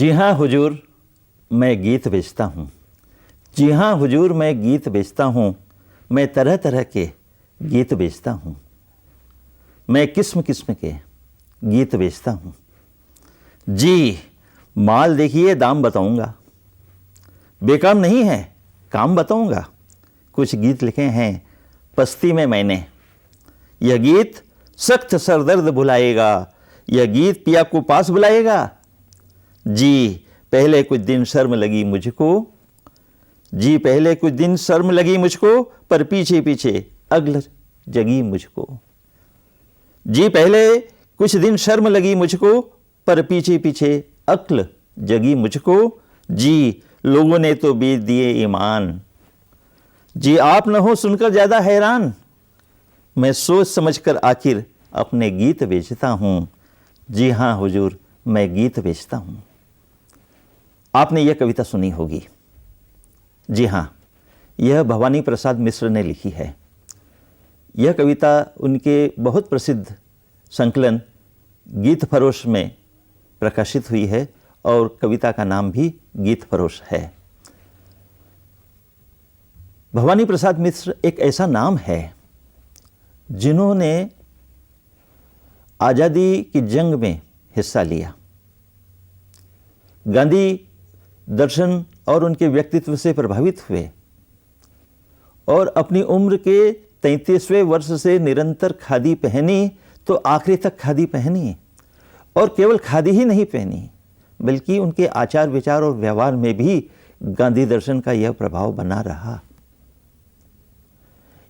जी हाँ हुजूर, मैं गीत बेचता हूँ। जी हाँ हुजूर, मैं गीत बेचता हूँ। मैं तरह तरह के गीत बेचता हूँ। मैं किस्म किस्म के गीत बेचता हूँ। जी, माल देखिए, दाम बताऊँगा। बेकाम नहीं है, काम बताऊँगा। कुछ गीत लिखे हैं पस्ती में मैंने। यह गीत सख्त सरदर्द भुलाएगा। यह गीत पिया को पास बुलाएगा। जी, पहले कुछ दिन शर्म लगी मुझको। जी, पहले कुछ दिन शर्म लगी मुझको, पर पीछे पीछे अगल जगी मुझको। जी, पहले कुछ दिन शर्म लगी मुझको, पर पीछे पीछे अक्ल जगी मुझको। जी, लोगों ने तो बेच दिए ईमान। जी, आप न हो सुनकर ज्यादा हैरान। मैं सोच समझकर आखिर अपने गीत बेचता हूं। जी हां हुजूर, मैं गीत बेचता हूं। आपने यह कविता सुनी होगी। जी हां, यह भवानी प्रसाद मिश्र ने लिखी है। यह कविता उनके बहुत प्रसिद्ध संकलन गीत फरोश में प्रकाशित हुई है और कविता का नाम भी गीत फरोश है। भवानी प्रसाद मिश्र एक ऐसा नाम है जिन्होंने आज़ादी की जंग में हिस्सा लिया। गांधी दर्शन और उनके व्यक्तित्व से प्रभावित हुए और अपनी उम्र के 33वें वर्ष से निरंतर खादी पहनी तो आखिरी तक खादी पहनी, और केवल खादी ही नहीं पहनी बल्कि उनके आचार विचार और व्यवहार में भी गांधी दर्शन का यह प्रभाव बना रहा।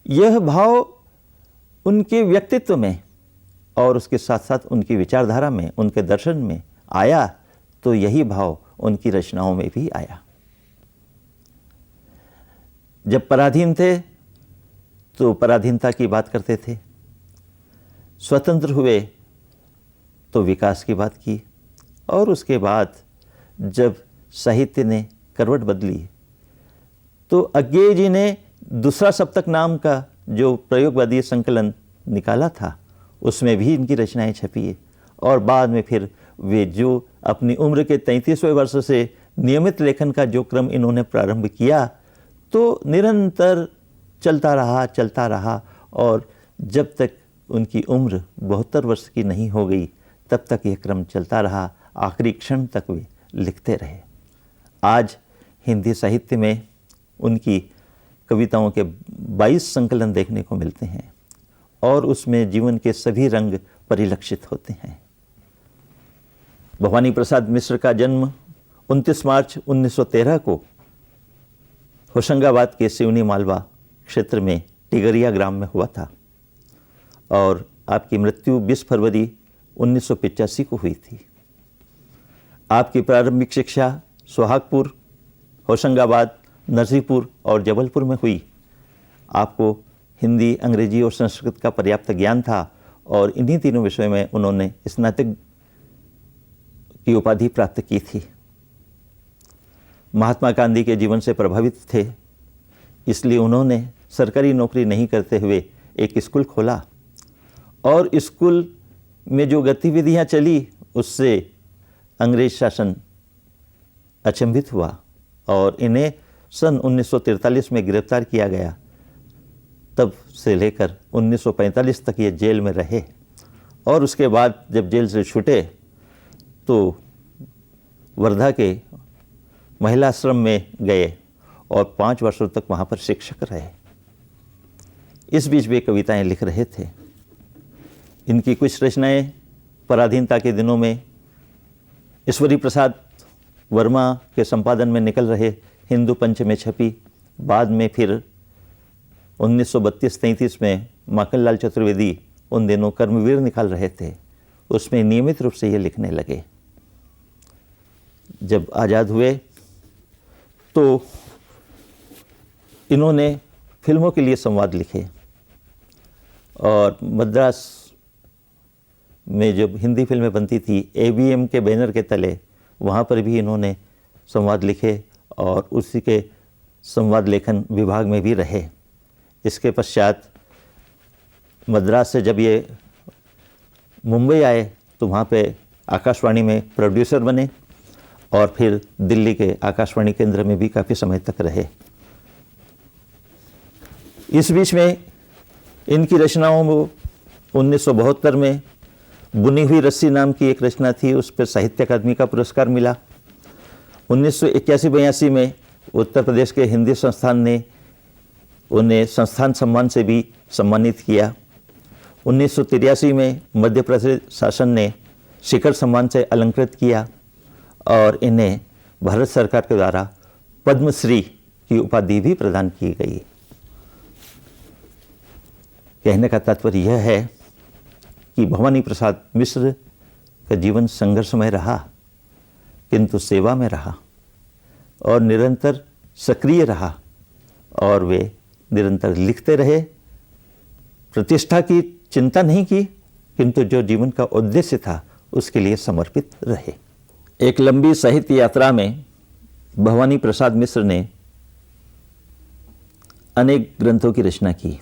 यह भाव उनके व्यक्तित्व में और उसके साथ साथ उनकी विचारधारा में, उनके दर्शन में आया, तो यही भाव उनकी रचनाओं में भी आया। जब पराधीन थे तो पराधीनता की बात करते थे, स्वतंत्र हुए तो विकास की बात की, और उसके बाद जब साहित्य ने करवट बदली तो अज्ञेय जी ने दूसरा सप्तक नाम का जो प्रयोगवादी संकलन निकाला था उसमें भी इनकी रचनाएं छपी, और बाद में फिर वे जो अपनी उम्र के 33वें वर्ष से नियमित लेखन का जो क्रम इन्होंने प्रारंभ किया तो निरंतर चलता रहा, और जब तक उनकी उम्र 72 वर्ष की नहीं हो गई तब तक यह क्रम चलता रहा। आखिरी क्षण तक वे लिखते रहे। आज हिंदी साहित्य में उनकी कविताओं के 22 संकलन देखने को मिलते हैं और उसमें जीवन के सभी रंग परिलक्षित होते हैं। भवानी प्रसाद मिश्र का जन्म 29 मार्च 1913 को होशंगाबाद के सिवनी मालवा क्षेत्र में टिगरिया ग्राम में हुआ था, और आपकी मृत्यु 20 फरवरी 1985 को हुई थी। आपकी प्रारंभिक शिक्षा सोहागपुर, होशंगाबाद, नरसिंहपुर और जबलपुर में हुई। आपको हिंदी, अंग्रेजी और संस्कृत का पर्याप्त ज्ञान था, और इन्हीं तीनों विषयों में उन्होंने स्नातक की उपाधि प्राप्त की थी। महात्मा गांधी के जीवन से प्रभावित थे, इसलिए उन्होंने सरकारी नौकरी नहीं करते हुए एक स्कूल खोला, और स्कूल में जो गतिविधियां चली उससे अंग्रेज शासन अचंभित हुआ और इन्हें सन 1943 में गिरफ्तार किया गया। तब से लेकर 1945 तक ये जेल में रहे, और उसके बाद जब जेल से छूटे तो वर्धा के महिला आश्रम में गए और 5 वर्षों तक वहाँ पर शिक्षक रहे। इस बीच वे कविताएं लिख रहे थे। इनकी कुछ रचनाएं पराधीनता के दिनों में ईश्वरी प्रसाद वर्मा के संपादन में निकल रहे हिंदू पंच में छपी। बाद में फिर 1932-33 में माखनलाल चतुर्वेदी उन दिनों कर्मवीर निकाल रहे थे, उसमें नियमित रूप से ये लिखने लगे। जब आज़ाद हुए तो इन्होंने फिल्मों के लिए संवाद लिखे, और मद्रास में जब हिंदी फिल्में बनती थी ABM के बैनर के तले, वहाँ पर भी इन्होंने संवाद लिखे और उसी के संवाद लेखन विभाग में भी रहे। इसके पश्चात मद्रास से जब ये मुंबई आए तो वहाँ पे आकाशवाणी में प्रोड्यूसर बने, और फिर दिल्ली के आकाशवाणी केंद्र में भी काफ़ी समय तक रहे। इस बीच में इनकी रचनाओं में 1972 में बुनी हुई रस्सी नाम की एक रचना थी, उस पर साहित्य अकादमी का पुरस्कार मिला। 1981-82 में उत्तर प्रदेश के हिंदी संस्थान ने उन्हें संस्थान सम्मान से भी सम्मानित किया। 1983 में मध्य प्रदेश शासन ने शिखर सम्मान से अलंकृत किया और इन्हें भारत सरकार के द्वारा पद्मश्री की उपाधि भी प्रदान की गई। कहने का तात्पर्य यह है कि भवानी प्रसाद मिश्र का जीवन संघर्षमय रहा, किंतु सेवा में रहा और निरंतर सक्रिय रहा, और वे निरंतर लिखते रहे। प्रतिष्ठा की चिंता नहीं की, किंतु जो जीवन का उद्देश्य था उसके लिए समर्पित रहे। एक लंबी साहित्य यात्रा में भवानी प्रसाद मिश्र ने अनेक ग्रंथों की रचना की।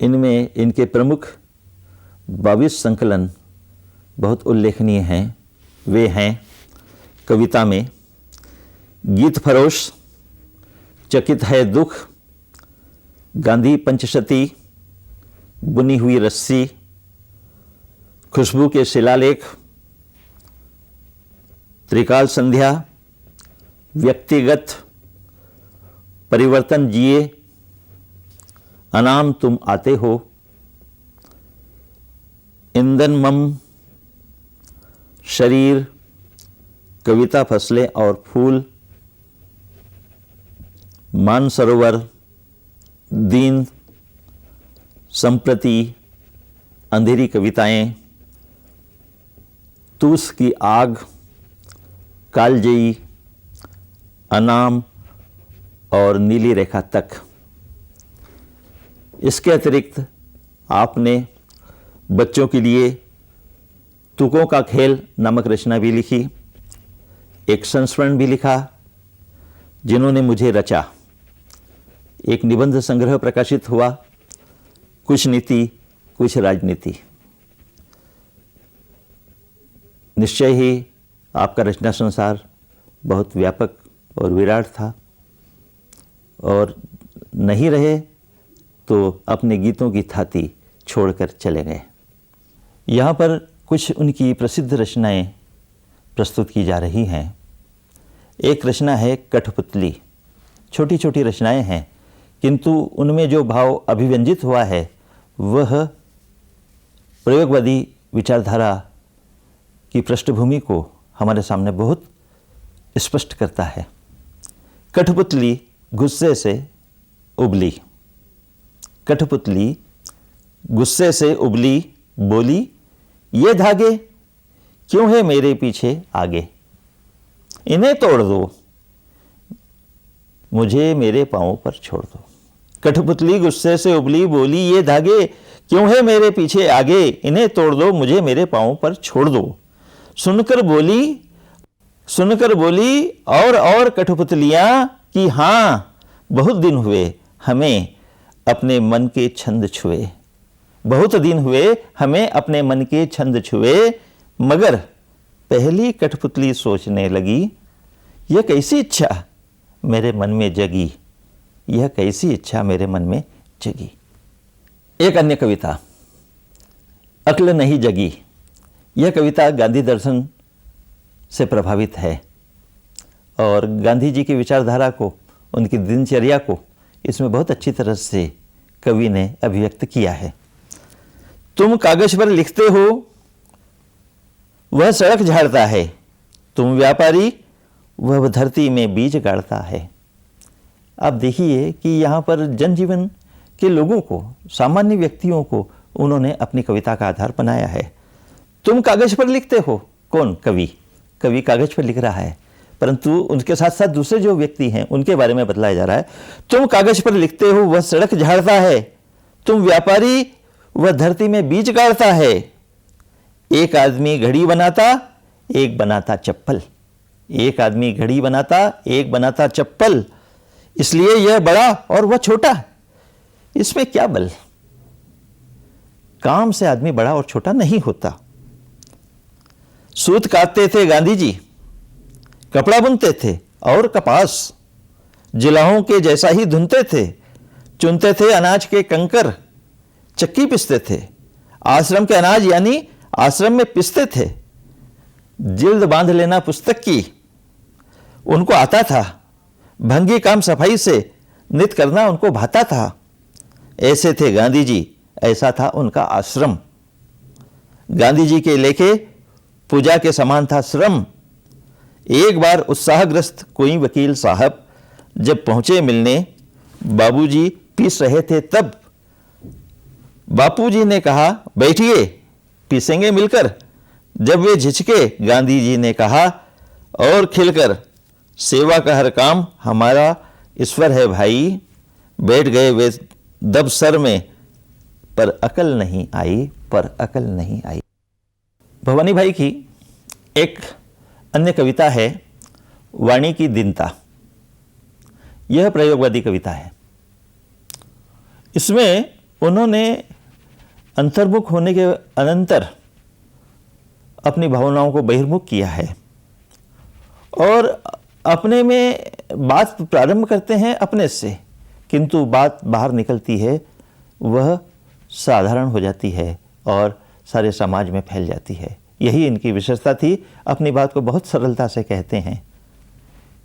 इनमें इनके प्रमुख 22 संकलन बहुत उल्लेखनीय हैं। वे हैं कविता में गीत फरोश, चकित है दुख, गांधी पंचशती, बुनी हुई रस्सी, खुशबू के शिलालेख, त्रिकाल संध्या, व्यक्तिगत, परिवर्तन जिए, अनाम तुम आते हो, ईंधन मम, शरीर, कविता फसलें और फूल, मानसरोवर, दीन, संप्रति, अंधेरी कविताएं, तूस की आग, कालजयी, अनाम और नीली रेखा तक। इसके अतिरिक्त आपने बच्चों के लिए तुकों का खेल नामक रचना भी लिखी, एक संस्मरण भी लिखा, जिन्होंने मुझे रचा। एक निबंध संग्रह प्रकाशित हुआ, कुछ नीति कुछ राजनीति। निश्चय ही आपका रचना संसार बहुत व्यापक और विराट था, और नहीं रहे तो अपने गीतों की थाती छोड़कर चले गए। यहाँ पर कुछ उनकी प्रसिद्ध रचनाएं प्रस्तुत की जा रही हैं। एक रचना है कठपुतली। छोटी छोटी रचनाएं हैं, किंतु उनमें जो भाव अभिव्यंजित हुआ है वह प्रयोगवादी विचारधारा की पृष्ठभूमि को हमारे सामने बहुत स्पष्ट करता है। कठपुतली गुस्से से उबली, कठपुतली गुस्से से उबली, बोली ये धागे क्यों है मेरे पीछे आगे, इन्हें तोड़ दो, मुझे मेरे पांवों पर छोड़ दो। कठपुतली गुस्से से उबली, बोली ये धागे क्यों है मेरे पीछे आगे, इन्हें तोड़ दो, मुझे मेरे पांवों पर छोड़ दो। सुनकर बोली और कठपुतलियां कि हाँ बहुत दिन हुए हमें अपने मन के छंद छुए, बहुत दिन हुए हमें अपने मन के छंद छुए, मगर पहली कठपुतली सोचने लगी यह कैसी इच्छा मेरे मन में जगी, यह कैसी इच्छा मेरे मन में जगी। एक अन्य कविता अक्ल नहीं जगी। यह कविता गांधी दर्शन से प्रभावित है और गांधी जी की विचारधारा को, उनकी दिनचर्या को इसमें बहुत अच्छी तरह से कवि ने अभिव्यक्त किया है। तुम कागज पर लिखते हो, वह सड़क झाड़ता है, तुम व्यापारी, वह धरती में बीज गाड़ता है। आप देखिए कि यहाँ पर जनजीवन के लोगों को, सामान्य व्यक्तियों को उन्होंने अपनी कविता का आधार बनाया है। तुम कागज पर लिखते हो, कौन? कवि कागज पर लिख रहा है, परंतु उनके साथ साथ दूसरे जो व्यक्ति हैं उनके बारे में बतलाया जा रहा है। तुम कागज पर लिखते हो, वह सड़क झाड़ता है, तुम व्यापारी, वह धरती में बीज गाड़ता है। एक आदमी घड़ी बनाता, एक बनाता चप्पल, एक आदमी घड़ी बनाता, एक बनाता चप्पल, इसलिए यह बड़ा और वह छोटा। इसमें क्या बल? काम से आदमी बड़ा और छोटा नहीं होता। सूत काटते थे गांधी जी, कपड़ा बुनते थे और कपास जिलाहों के जैसा ही धुनते थे, चुनते थे अनाज के कंकर, चक्की पिसते थे, आश्रम के अनाज यानी आश्रम में पिसते थे, जिल्द बांध लेना पुस्तक की उनको आता था, भंगी काम सफाई से नित करना उनको भाता था। ऐसे थे गांधी जी, ऐसा था उनका आश्रम। गांधी जी के लेखे पूजा के समान था श्रम। एक बार उत्साहग्रस्त कोई वकील साहब जब पहुंचे मिलने, बाबूजी पीस रहे थे तब बापूजी ने कहा, बैठिए पीसेंगे मिलकर। जब वे झिझके, गांधी जी ने कहा और खिलकर, सेवा का हर काम हमारा ईश्वर है भाई। बैठ गए वे दब सर में, पर अकल नहीं आई, पर अकल नहीं आई। भवानी भाई की एक अन्य कविता है वाणी की दीनता। यह प्रयोगवादी कविता है। इसमें उन्होंने अंतर्मुख होने के अनंतर अपनी भावनाओं को बहिर्मुख किया है और अपने में बात प्रारंभ करते हैं अपने से, किंतु बात बाहर निकलती है वह साधारण हो जाती है और सारे समाज में फैल जाती है। यही इनकी विशेषता थी। अपनी बात को बहुत सरलता से कहते हैं,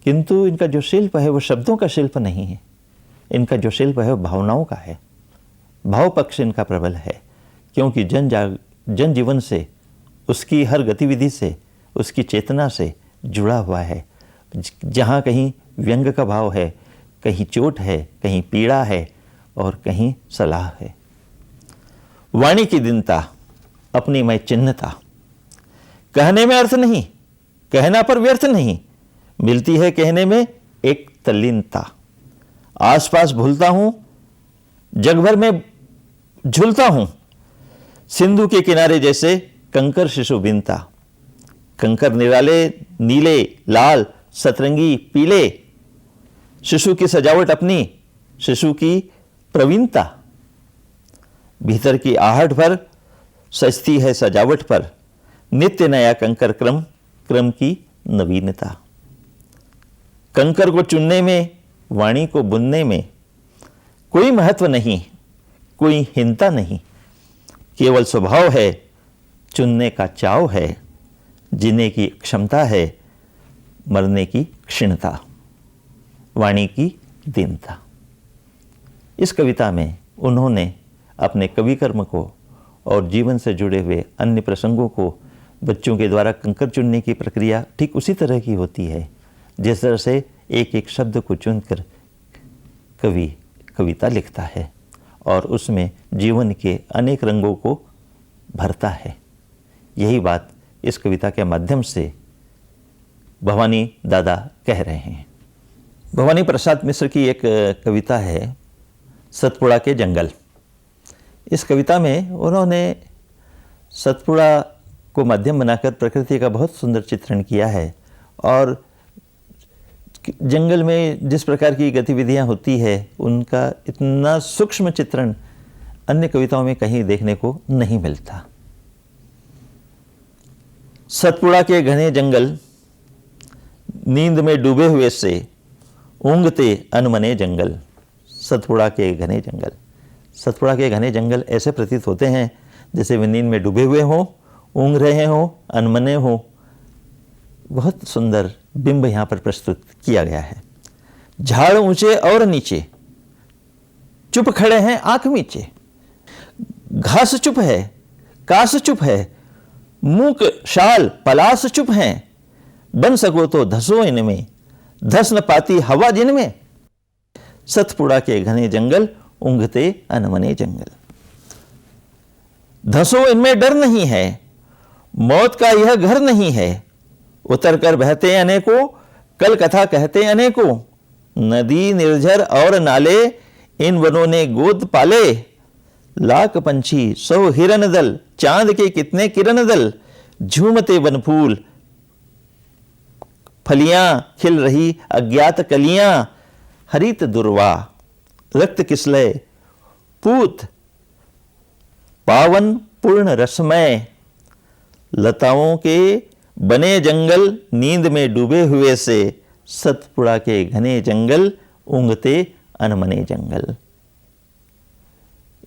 किंतु इनका जो शिल्प है वो शब्दों का शिल्प नहीं है। इनका जो शिल्प है वो भावनाओं का है। भाव पक्ष इनका प्रबल है, क्योंकि जन जीवन से, उसकी हर गतिविधि से, उसकी चेतना से जुड़ा हुआ है। जहाँ कहीं व्यंग का भाव है, कहीं चोट है, कहीं पीड़ा है और कहीं सलाह है। वाणी की दीनता, अपनी मैं चिन्हता, कहने में अर्थ नहीं, कहना पर व्यर्थ नहीं, मिलती है कहने में एक तल्लीनता। आसपास भूलता हूं, जग भर में झूलता हूं, सिंधु के किनारे जैसे कंकर शिशु बिनता। कंकर निराले, नीले, लाल, सतरंगी, पीले, शिशु की सजावट अपनी, शिशु की प्रवीणता। भीतर की आहट पर सजती है सजावट पर, नित्य नया कंकर क्रम, क्रम की नवीनता। कंकर को चुनने में, वाणी को बुनने में कोई महत्व नहीं, कोई हीनता नहीं, केवल स्वभाव है, चुनने का चाव है, जीने की क्षमता है, मरने की क्षीणता। वाणी की दीनता। इस कविता में उन्होंने अपने कवि कर्म को और जीवन से जुड़े हुए अन्य प्रसंगों को, बच्चों के द्वारा कंकर चुनने की प्रक्रिया ठीक उसी तरह की होती है जिस तरह से एक एक शब्द को चुनकर कवि कविता लिखता है और उसमें जीवन के अनेक रंगों को भरता है। यही बात इस कविता के माध्यम से भवानी दादा कह रहे हैं। भवानी प्रसाद मिश्र की एक कविता है सतपुड़ा के जंगल। इस कविता में उन्होंने सतपुड़ा को माध्यम बनाकर प्रकृति का बहुत सुंदर चित्रण किया है और जंगल में जिस प्रकार की गतिविधियां होती है उनका इतना सूक्ष्म चित्रण अन्य कविताओं में कहीं देखने को नहीं मिलता। सतपुड़ा के घने जंगल, नींद में डूबे हुए से ऊँघते अनमने जंगल। सतपुड़ा के घने जंगल, सतपुड़ा के घने जंगल ऐसे प्रतीत होते हैं जैसे वे नींद में डूबे हुए हों, ऊँघ रहे हों, अनमने हों। बहुत सुंदर बिंब यहाँ पर प्रस्तुत किया गया है। झाड़ ऊंचे और नीचे, चुप खड़े हैं आंख मीचे। घास चुप है, कास चुप है, मूक शाल पलास चुप हैं। बन सको तो धसो इनमें, धस न पाती हवा जिनमें। सतपुड़ा के घने जंगल, ऊँघते अनमने जंगल। धसो इनमें डर नहीं है, मौत का यह घर नहीं है। उतर कर बहते अनेकों, कल कथा कहते अनेकों। नदी निर्झर और नाले, इन वनों ने गोद पाले। लाख पंछी, 100 हिरन दल, चांद के कितने किरण दल। झूमते वन फूल, फलियां खिल रही अज्ञात कलियां। हरित दुर्वा, रक्त किसलय, पूत पावन पूर्ण रसमय। लताओं के बने जंगल नींद में डूबे हुए से, सतपुड़ा के घने जंगल ऊँघते अनमने जंगल।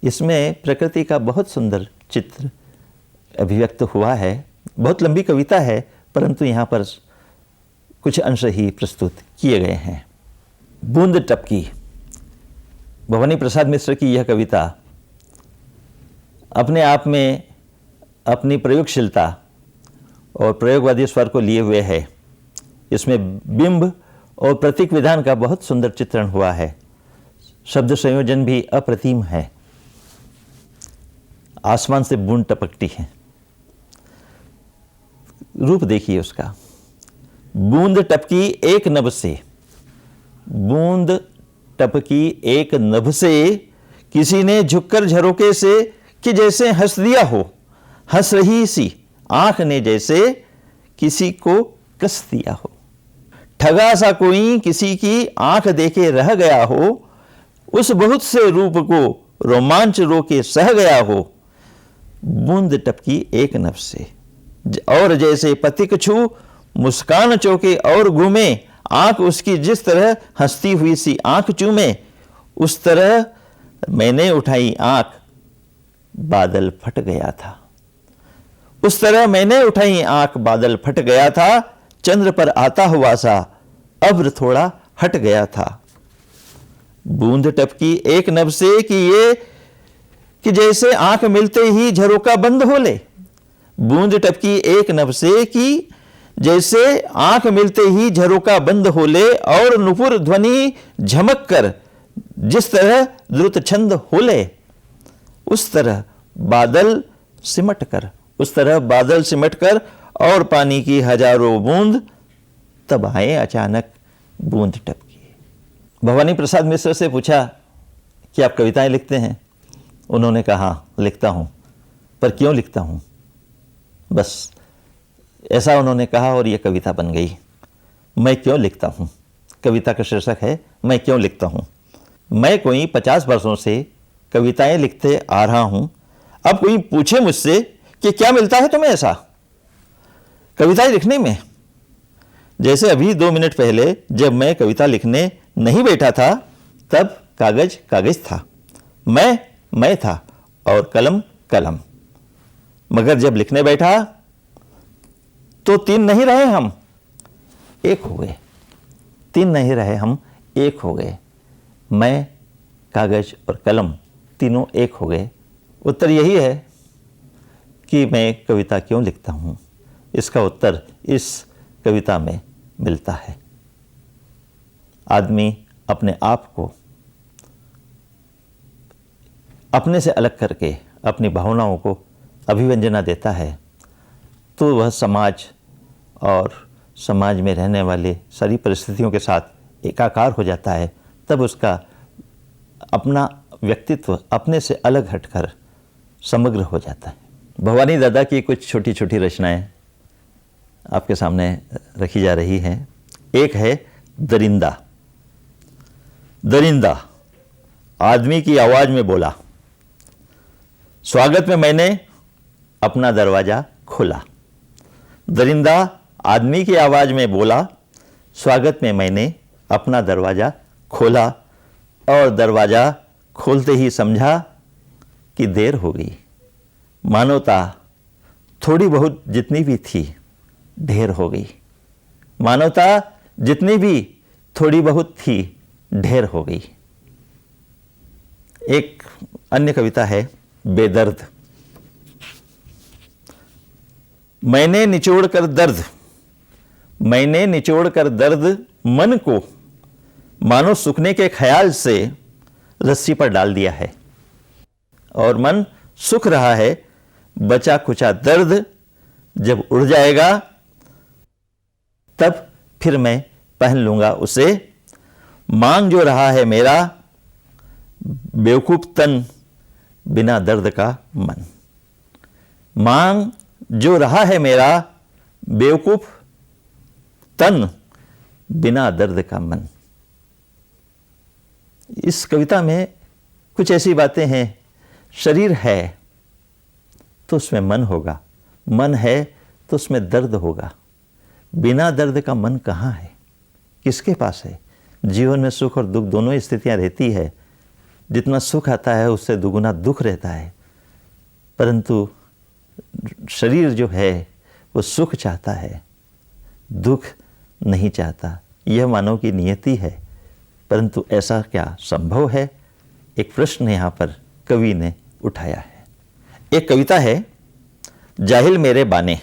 इसमें प्रकृति का बहुत सुंदर चित्र अभिव्यक्त हुआ है। बहुत लंबी कविता है, परंतु यहाँ पर कुछ अंश ही प्रस्तुत किए गए हैं। बूंद टपकी, भवानी प्रसाद मिश्र की यह कविता अपने आप में अपनी प्रयोगशीलता और प्रयोगवादी स्वर को लिए हुए है। इसमें बिंब और प्रतीक विधान का बहुत सुंदर चित्रण हुआ है। शब्द संयोजन भी अप्रतिम है। आसमान से बूंद टपकती है, रूप देखिए उसका। बूंद टपकी एक नभ से, बूंद टपकी एक नभ से, किसी ने झुककर झरोके से कि जैसे हंस दिया हो, हंस रही सी आंख ने जैसे किसी को कस दिया हो। ठगा सा कोई किसी की आंख देखे रह गया हो, उस बहुत से रूप को रोमांच रोके सह गया हो। बूंद टपकी एक नभ से, और जैसे पथिक छू मुस्कान चौके और घूमे, आंख उसकी जिस तरह हंसती हुई सी आंख चूमे, उस तरह मैंने उठाई आंख बादल फट गया था। उस तरह मैंने उठाई आंख बादल फट गया था, चंद्र पर आता हुआ सा अब्र थोड़ा हट गया था। बूंद टपकी एक नभ से कि जैसे आंख मिलते ही झरोका बंद हो ले। बूंद टपकी एक नभ से कि जैसे आंख मिलते ही झरोका बंद हो ले, और नुपुर ध्वनि झमक कर जिस तरह द्रुत छंद हो ले, उस तरह बादल सिमट कर, उस तरह बादल सिमट कर, और पानी की हजारों बूंद तब आए अचानक बूंद टपकी। भवानी प्रसाद मिश्र से पूछा कि आप कविताएं लिखते हैं? उन्होंने कहा लिखता हूं, पर क्यों लिखता हूं, बस ऐसा उन्होंने कहा और यह कविता बन गई। मैं क्यों लिखता हूं, कविता का शीर्षक है मैं क्यों लिखता हूं। मैं कोई 50 वर्षों से कविताएं लिखते आ रहा हूं। अब कोई पूछे मुझसे कि क्या मिलता है तुम्हें ऐसा कविताएं लिखने में। जैसे अभी 2 मिनट पहले जब मैं कविता लिखने नहीं बैठा था, तब कागज कागज था, मैं था, और कलम कलम। मगर जब लिखने बैठा तो 3 नहीं रहे हम, एक हो गए। 3 नहीं रहे हम, एक हो गए। मैं, कागज और कलम तीनों एक हो गए। उत्तर यही है कि मैं कविता क्यों लिखता हूं। इसका उत्तर इस कविता में मिलता है। आदमी अपने आप को अपने से अलग करके अपनी भावनाओं को अभिव्यंजना देता है, तो वह समाज और समाज में रहने वाले सारी परिस्थितियों के साथ एकाकार हो जाता है। तब उसका अपना व्यक्तित्व अपने से अलग हटकर समग्र हो जाता है। भवानी दादा की कुछ छोटी छोटी रचनाएं आपके सामने रखी जा रही हैं। एक है दरिंदा। दरिंदा आदमी की आवाज में बोला, स्वागत में मैंने अपना दरवाजा खोला। दरिंदा आदमी की आवाज में बोला, स्वागत में मैंने अपना दरवाजा खोला, और दरवाजा खोलते ही समझा कि देर हो गई। मानवता थोड़ी बहुत जितनी भी थी ढेर हो गई। मानवता जितनी भी थोड़ी बहुत थी ढेर हो गई। एक अन्य कविता है बेदर्द। मैंने निचोड़कर दर्द मन को मानो सूखने के ख्याल से रस्सी पर डाल दिया है, और मन सूख रहा है। बचा कुचा दर्द जब उड़ जाएगा, तब फिर मैं पहन लूंगा उसे। मांग जो रहा है मेरा बेवकूफ तन, बिना दर्द का मन। मांग जो रहा है मेरा बेवकूफ तन, बिना दर्द का मन। इस कविता में कुछ ऐसी बातें हैं। शरीर है तो उसमें मन होगा, मन है तो उसमें दर्द होगा। बिना दर्द का मन कहाँ है, किसके पास है। जीवन में सुख और दुख दोनों स्थितियाँ रहती है। जितना सुख आता है उससे दुगुना दुख रहता है, परंतु शरीर जो है वो सुख चाहता है, दुख नहीं चाहता। यह मानव की नियति है, परंतु ऐसा क्या संभव है? एक प्रश्न यहाँ पर कवि ने उठाया है। एक कविता है, जाहिल मेरे बाने,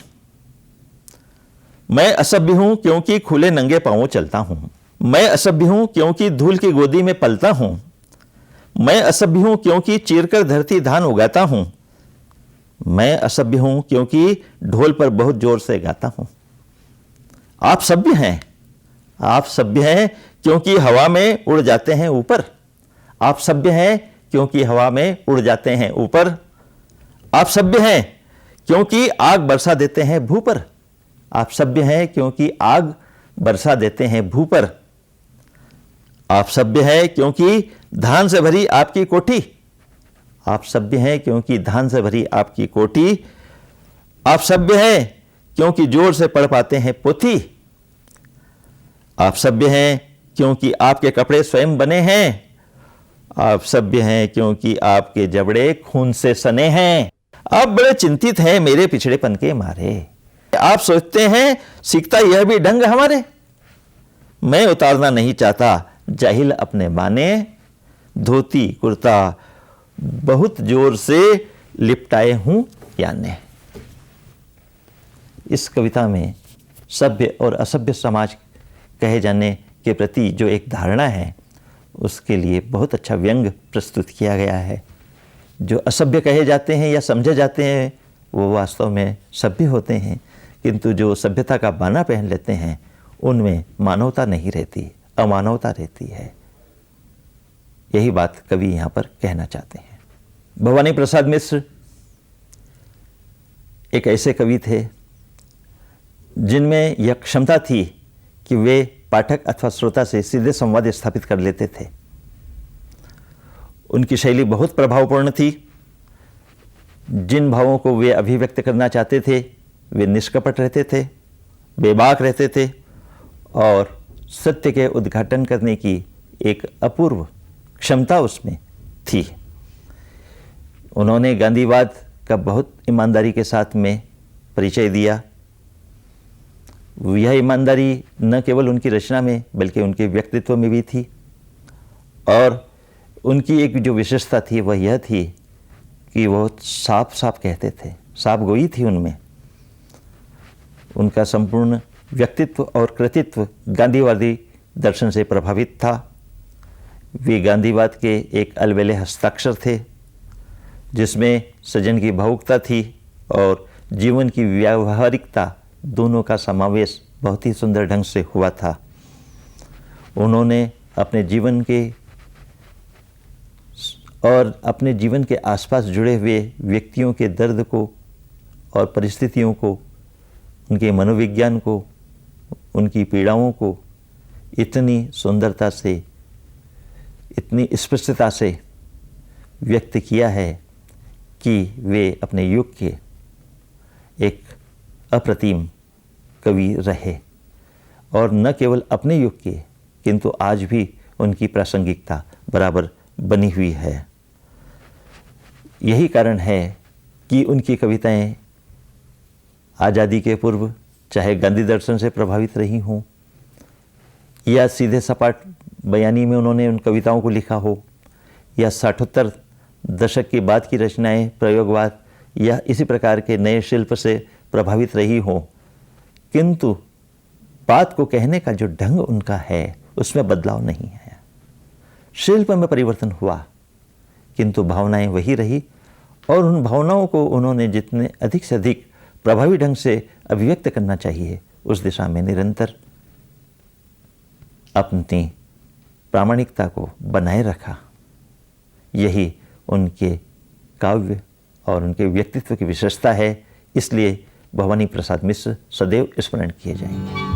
मैं असभ्य हूं क्योंकि खुले नंगे पांवों चलता हूं। मैं असभ्य हूं क्योंकि धूल की गोदी में पलता हूं। मैं असभ्य हूं क्योंकि चीरकर धरती धान उगाता हूं। मैं असभ्य हूं क्योंकि ढोल पर बहुत जोर से गाता हूं। आप सभ्य हैं, आप सभ्य हैं क्योंकि हवा में उड़ जाते हैं ऊपर। आप सभ्य हैं क्योंकि हवा में उड़ जाते हैं ऊपर। आप सभ्य हैं क्योंकि आग बरसा देते हैं भू पर। आप सभ्य हैं क्योंकि आग बरसा देते हैं भू पर। आप सभ्य हैं क्योंकि धान से भरी आपकी कोठी। आप सभ्य हैं क्योंकि धान से भरी आपकी कोठी। आप सभ्य हैं क्योंकि जोर से पढ़ पाते हैं पोथी। आप सभ्य हैं क्योंकि आपके कपड़े स्वयं बने हैं। आप सभ्य हैं क्योंकि आपके जबड़े खून से सने हैं। आप बड़े चिंतित हैं मेरे पिछड़ेपन के मारे। आप सोचते हैं सीखता यह भी ढंग हमारे। मैं उतारना नहीं चाहता जाहिल अपने बाने। धोती कुर्ता बहुत जोर से लिपटाए हूं याने। इस कविता में सभ्य और असभ्य समाज कहे जाने के प्रति जो एक धारणा है, उसके लिए बहुत अच्छा व्यंग प्रस्तुत किया गया है। जो असभ्य कहे जाते हैं या समझे जाते हैं वो वास्तव में सभ्य होते हैं, किंतु जो सभ्यता का बाना पहन लेते हैं उनमें मानवता नहीं रहती, अमानवता रहती है। यही बात कवि यहाँ पर कहना चाहते हैं। भवानी प्रसाद मिश्र एक ऐसे कवि थे जिनमें यह क्षमता थी कि वे पाठक अथवा श्रोता से सीधे संवाद स्थापित कर लेते थे। उनकी शैली बहुत प्रभावपूर्ण थी। जिन भावों को वे अभिव्यक्त करना चाहते थे वे निष्कपट रहते थे, बेबाक रहते थे और सत्य के उद्घाटन करने की एक अपूर्व क्षमता उसमें थी। उन्होंने गांधीवाद का बहुत ईमानदारी के साथ में परिचय दिया। यह ईमानदारी न केवल उनकी रचना में बल्कि उनके व्यक्तित्व में भी थी। और उनकी एक जो विशेषता थी वह यह थी कि वो साफ साफ कहते थे, साफ गोई थी उनमें। उनका संपूर्ण व्यक्तित्व और कृतित्व गांधीवादी दर्शन से प्रभावित था। वे गांधीवाद के एक अलबेले हस्ताक्षर थे जिसमें सजन की भावुकता थी और जीवन की व्यावहारिकता दोनों का समावेश बहुत ही सुंदर ढंग से हुआ था। उन्होंने अपने जीवन के और अपने जीवन के आसपास जुड़े हुए व्यक्तियों के दर्द को और परिस्थितियों को, उनके मनोविज्ञान को, उनकी पीड़ाओं को इतनी सुंदरता से, इतनी स्पष्टता से व्यक्त किया है कि वे अपने युग के एक अप्रतिम कवि रहे। और न केवल अपने युग के किंतु आज भी उनकी प्रासंगिकता बराबर बनी हुई है। यही कारण है कि उनकी कविताएं आज़ादी के पूर्व चाहे गांधी दर्शन से प्रभावित रही हों या सीधे सपाट बयानी में उन्होंने उन कविताओं को लिखा हो, या 60-उत्तर दशक की बाद की रचनाएं प्रयोगवाद या इसी प्रकार के नए शिल्प से प्रभावित रही हों, किंतु बात को कहने का जो ढंग उनका है उसमें बदलाव नहीं है। शिल्प में परिवर्तन हुआ किंतु भावनाएं वही रही, और उन भावनाओं को उन्होंने जितने अधिक से अधिक प्रभावी ढंग से अभिव्यक्त करना चाहिए उस दिशा में निरंतर अपनी प्रामाणिकता को बनाए रखा। यही उनके काव्य और उनके व्यक्तित्व की विशेषता है। इसलिए भवानी प्रसाद मिश्र सदैव स्मरण किए जाएंगे।